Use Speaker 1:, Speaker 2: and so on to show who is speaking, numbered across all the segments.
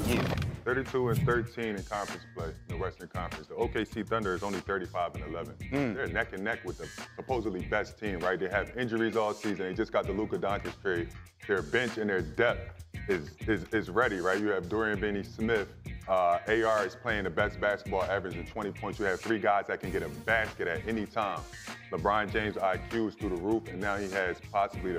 Speaker 1: you.
Speaker 2: 32-13 in conference play in the Western Conference. The OKC Thunder is only 35-11. They're neck and neck with the supposedly best team, right? They have injuries all season. They just got the Luka Doncic trade. Their bench and their depth is ready, right? You have Dorian Finney-Smith. AR is playing the best basketball, averaging 20 points. You have three guys that can get a basket at any time. LeBron James' IQ is through the roof, and now he has possibly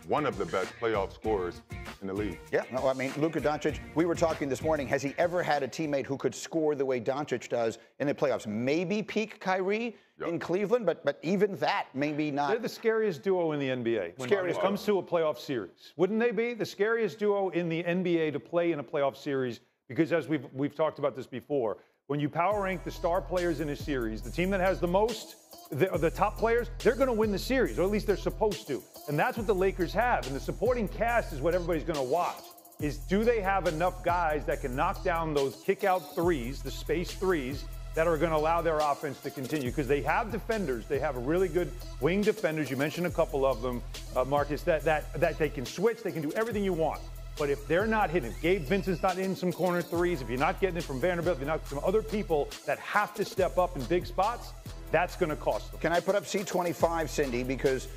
Speaker 2: one of the best playoff scorers in the league.
Speaker 1: Yeah, no, I mean, Luka Doncic, we were talking this morning, has he ever had a teammate who could score the way Doncic does in the playoffs? Maybe peak Kyrie in Cleveland, but even that, maybe not.
Speaker 3: They're the scariest duo in the NBA when it comes to a playoff series. Wouldn't they be the scariest duo in the NBA to play in a playoff series? Because as we've talked about this before, when you power rank the star players in a series, the team that has the most, the top players, they're going to win the series, or at least they're supposed to. And that's what the Lakers have. And the supporting cast is what everybody's going to watch, is do they have enough guys that can knock down those kick-out threes, the space threes, that are going to allow their offense to continue? Because they have defenders. They have really good wing defenders. You mentioned a couple of them, Marcus, that they can switch. They can do everything you want. But if they're not hitting, if Gabe Vincent's not in some corner threes, if you're not getting it from Vanderbilt, if you're not some other people that have to step up in big spots, that's going to cost them.
Speaker 1: Can I put up C25, Cindy? Because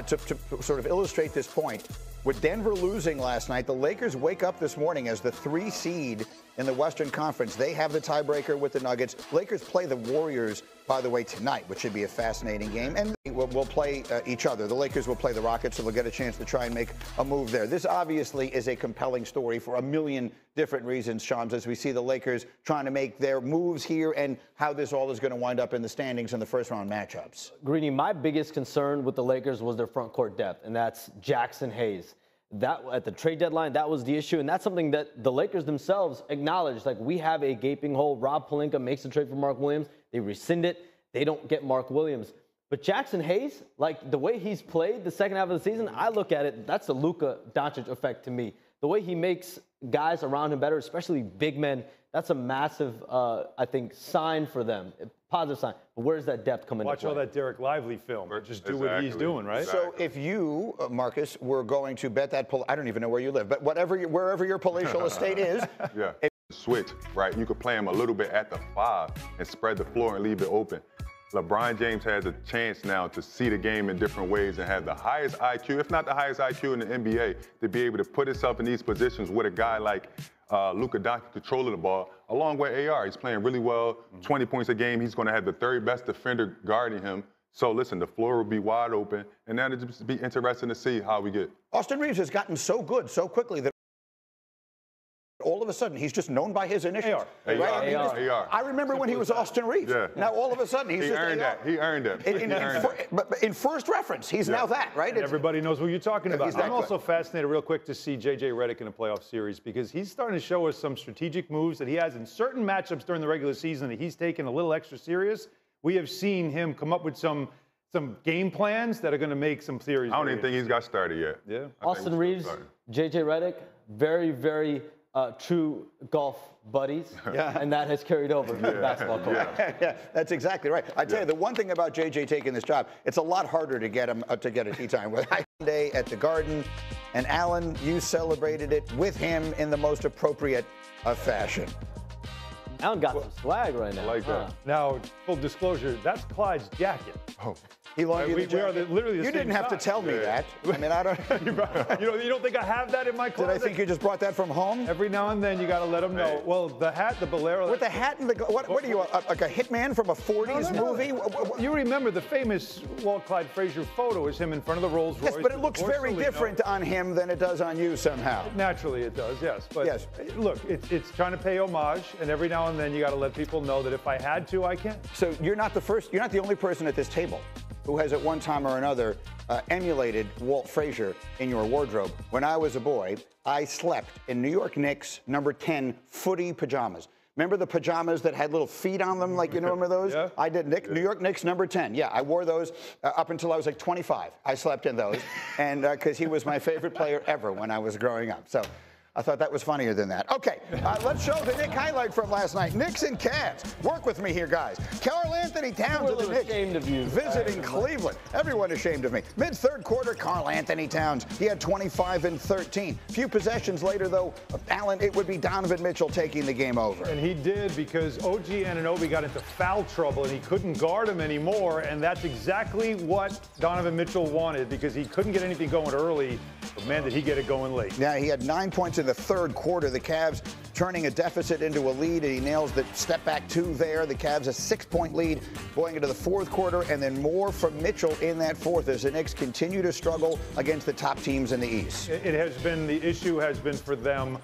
Speaker 1: to sort of illustrate this point, with Denver losing last night, the Lakers wake up this morning as the 3 seed in the Western Conference. They have the tiebreaker with the Nuggets. Lakers play the Warriors, by the way, tonight, which should be a fascinating game. And we'll play each other. The Lakers will play the Rockets, so they'll get a chance to try and make a move there. This obviously is a compelling story for a million different reasons, Shams, as we see the Lakers trying to make their moves here and how this all is going to wind up in the standings in the first-round matchups.
Speaker 4: Greeny, my biggest concern with the Lakers was their front court depth, and that's Jackson Hayes. That at the trade deadline, that was the issue, and that's something that the Lakers themselves acknowledged. Like, we have a gaping hole. Rob Pelinka makes the trade for Mark Williams. They rescind it. They don't get Mark Williams. But Jackson Hayes, like the way he's played the second half of the season, I look at it, that's the Luka Doncic effect to me. The way he makes guys around him better, especially big men, that's a massive, I think, sign for them. Positive sign. But where's that depth coming into play?
Speaker 3: Watch all that Derek Lively film. Just do what he's doing, right?
Speaker 1: So if you, Marcus, were going to bet that, I don't even know where you live, but wherever your palatial estate is.
Speaker 2: Yeah. Switch, right? You could play him a little bit at the 5 and spread the floor and leave it open. LeBron James has a chance now to see the game in different ways and have the highest IQ, if not the highest IQ in the NBA, to be able to put himself in these positions with a guy like Luka Doncic controlling the ball, along with AR. He's playing really well, 20 points a game. He's going to have the third best defender guarding him. So listen, the floor will be wide open, and now it'll just be interesting to see how we get.
Speaker 1: Austin Reeves has gotten so good so quickly that all of a sudden, he's just known by his initials. Right?
Speaker 2: AR.
Speaker 1: I remember when he was Austin Reeves.
Speaker 2: Yeah.
Speaker 1: Now, all of a sudden, he's
Speaker 2: he
Speaker 1: just
Speaker 2: earned
Speaker 1: AR.
Speaker 2: that. He earned that.
Speaker 1: But in first reference, he's now that, right?
Speaker 3: And everybody knows what you're talking about. I'm also
Speaker 1: good.
Speaker 3: fascinated real quick to see J.J. Redick in a playoff series because he's starting to show us some strategic moves that he has in certain matchups during the regular season that he's taken a little extra serious. We have seen him come up with some game plans that are going to make some series.
Speaker 2: I don't even think he's got started yet.
Speaker 3: Yeah.
Speaker 4: Austin Reeves, J.J. Redick, very, very true golf buddies, and that has carried over to the basketball court.
Speaker 1: Yeah, that's exactly right. I tell you, the one thing about JJ taking this job, it's a lot harder to get him to get a tee time. With day at the Garden, and Alan, you celebrated it with him in the most appropriate fashion.
Speaker 4: Alan got some swag right now.
Speaker 2: I like that.
Speaker 3: Now, full disclosure, that's Clyde's jacket.
Speaker 2: Oh.
Speaker 1: He loaned you the jacket.
Speaker 3: We are literally the
Speaker 1: You
Speaker 3: same
Speaker 1: didn't have to
Speaker 3: size.
Speaker 1: tell me that. I mean, I don't.
Speaker 3: You don't think I have that in my closet?
Speaker 1: Did I think you just brought that from home?
Speaker 3: Every now and then you got to let them know.
Speaker 2: Hey.
Speaker 3: Well, the hat, the bolero.
Speaker 1: With the hat and the what are you, like a hitman from a 40s movie?
Speaker 3: You remember the famous Walt Clyde Frazier photo is him in front of the Rolls Royce.
Speaker 1: Yes, but it looks very different on him than it does on you somehow.
Speaker 3: Naturally, it does, yes. But
Speaker 1: yes.
Speaker 3: Look, it's trying to pay homage, and every now and then you got to let people know that if I had to, I can.
Speaker 1: So you're not the only person at this table who has at one time or another emulated Walt Frazier in your wardrobe. When I was a boy, I slept in New York Knicks number 10 footy pajamas. Remember the pajamas that had little feet on them, like, you know, remember those?
Speaker 3: Yeah.
Speaker 1: I did. New York Knicks number 10. Yeah, I wore those up until I was like 25. I slept in those, and because he was my favorite player ever when I was growing up. So I thought that was funnier than that. Okay, let's show the Knick highlight from last night. Knicks and Cavs. Work with me here, guys. Karl Anthony Towns of the Knicks
Speaker 4: ashamed of you.
Speaker 1: visiting Cleveland. Everyone ashamed of me. Mid-third quarter, Karl Anthony Towns. He had 25 and 13. Few possessions later, though, Allen, it would be Donovan Mitchell taking the game over.
Speaker 3: And he did, because OG Anunoby got into foul trouble and he couldn't guard him anymore. And that's exactly what Donovan Mitchell wanted, because he couldn't get anything going early. But man, did he get it going late.
Speaker 1: Yeah, he had 9 points in the third quarter. The Cavs turning a deficit into a lead, and he nails the step back two there. The Cavs a 6-point lead going into the fourth quarter, and then more from Mitchell in that fourth as the Knicks continue to struggle against the top teams in the East.
Speaker 3: It has been, the issue has been for them,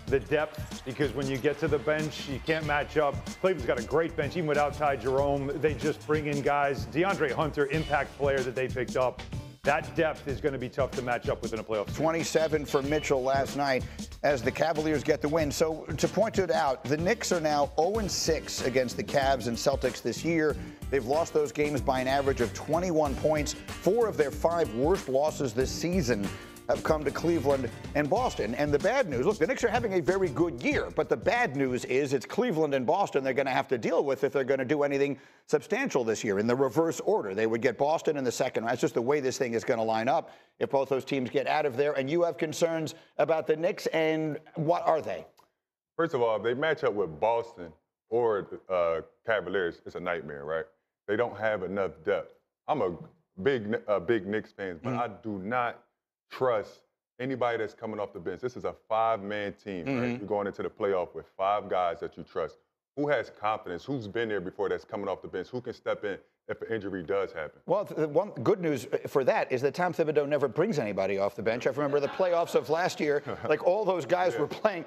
Speaker 3: the depth, because when you get to the bench, you can't match up. Cleveland's got a great bench, even without Ty Jerome. They just bring in guys. DeAndre Hunter, impact player that they picked up. That depth is going to be tough to match up with in a playoff series.
Speaker 1: 27 for Mitchell last night as the Cavaliers get the win. So to point it out, the Knicks are now 0-6 against the Cavs and Celtics this year. They've lost those games by an average of 21 points. 4 of their 5 worst losses this season have come to Cleveland and Boston. And the bad news, look, the Knicks are having a very good year, but the bad news is it's Cleveland and Boston they're going to have to deal with if they're going to do anything substantial this year. In the reverse order, they would get Boston in the second round. That's just the way this thing is going to line up if both those teams get out of there. And you have concerns about the Knicks, and what are they?
Speaker 2: First of all, if they match up with Boston or Cavaliers, it's a nightmare, right? They don't have enough depth. I'm a big Knicks fan, but I do not trust anybody that's coming off the bench. This is a 5-man team, right? You're going into the playoff with 5 guys that you trust. Who has confidence? Who's been there before that's coming off the bench? Who can step in if an injury does happen?
Speaker 1: Well, the one good news for that is that Tom Thibodeau never brings anybody off the bench. I remember the playoffs of last year, like all those guys were playing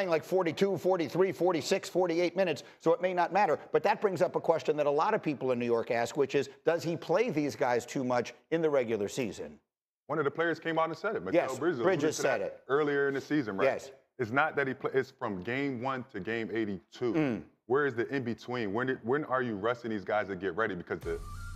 Speaker 1: like 42, 43, 46, 48 minutes, so it may not matter. But that brings up a question that a lot of people in New York ask, which is, does he play these guys too much in the regular season?
Speaker 2: One of the players came out and said it.
Speaker 1: Yes, Bridges said it
Speaker 2: earlier in the season, right?
Speaker 1: Yes.
Speaker 2: It's not that he plays. It's from game 1 to game 82. Where is the in-between? When are you resting these guys to get ready? Because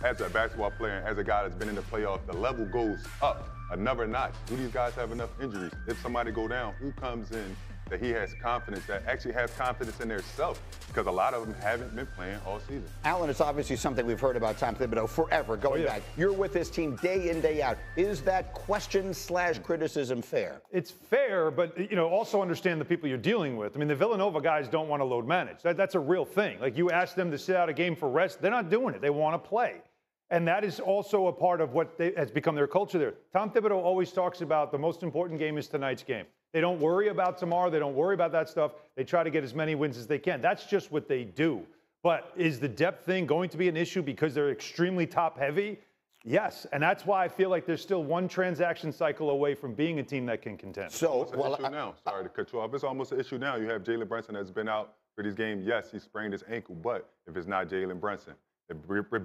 Speaker 2: as a basketball player and as a guy that's been in the playoffs, the level goes up another notch. Do these guys have enough injuries? If somebody go down, who comes in that he has confidence, that actually has confidence in their self? Because a lot of them haven't been playing all season.
Speaker 1: Allen, it's obviously something we've heard about Tom Thibodeau forever, going back. You're with this team day in, day out. Is that question/criticism fair?
Speaker 3: It's fair, but also understand the people you're dealing with. I mean, the Villanova guys don't want to load manage. That's a real thing. Like, you ask them to sit out a game for rest, they're not doing it. They want to play. And that is also a part of what has become their culture there. Tom Thibodeau always talks about the most important game is tonight's game. They don't worry about tomorrow. They don't worry about that stuff. They try to get as many wins as they can. That's just what they do. But is the depth thing going to be an issue because they're extremely top-heavy? Yes, and that's why I feel like there's still one transaction cycle away from being a team that can contend.
Speaker 1: So,
Speaker 2: it's an issue now. Sorry to cut you off. It's almost an issue now. You have Jalen Brunson that's been out for these games. Yes, he sprained his ankle, but if it's not Jalen Brunson, if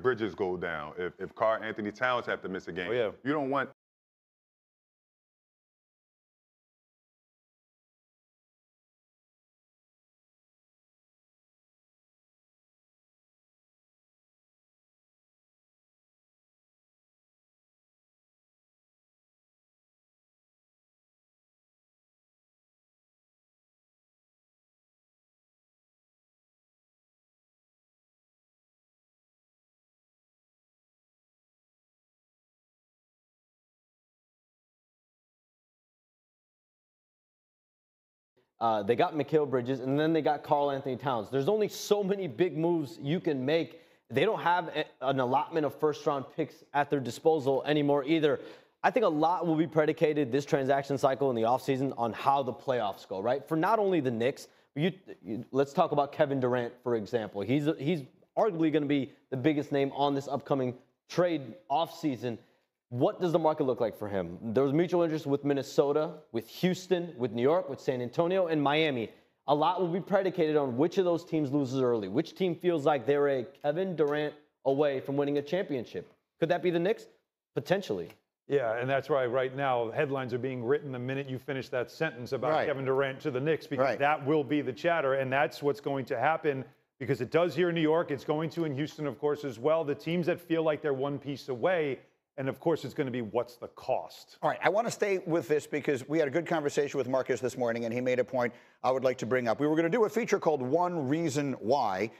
Speaker 2: Bridges go down, if Karl Anthony Towns have to miss a game, you don't want
Speaker 4: They got Mikal Bridges, and then they got Karl Anthony Towns. There's only so many big moves you can make. They don't have an allotment of first-round picks at their disposal anymore either. I think a lot will be predicated this transaction cycle in the offseason on how the playoffs go, right? For not only the Knicks, let's talk about Kevin Durant, for example. He's arguably going to be the biggest name on this upcoming trade offseason. What does the market look like for him? There was mutual interest with Minnesota, with Houston, with New York, with San Antonio, and Miami. A lot will be predicated on which of those teams loses early. Which team feels like they're a Kevin Durant away from winning a championship? Could that be the Knicks? Potentially.
Speaker 3: Yeah, and that's why right now headlines are being written the minute you finish that sentence about Kevin Durant to the Knicks, because that will be the chatter, and that's what's going to happen, because it does here in New York. It's going to in Houston, of course, as well. The teams that feel like they're one piece away, And of course, it's going to be what's the cost.
Speaker 1: All right, I want to stay with this because we had a good conversation with Marcus this morning, and he made a point I would like to bring up. We were going to do a feature called One Reason Why,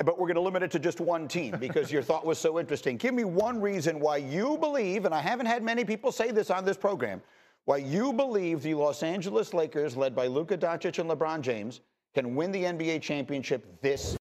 Speaker 1: but we're going to limit it to just one team because your thought was so interesting. Give me one reason why you believe, and I haven't had many people say this on this program, why you believe the Los Angeles Lakers, led by Luka Doncic and LeBron James, can win the NBA championship this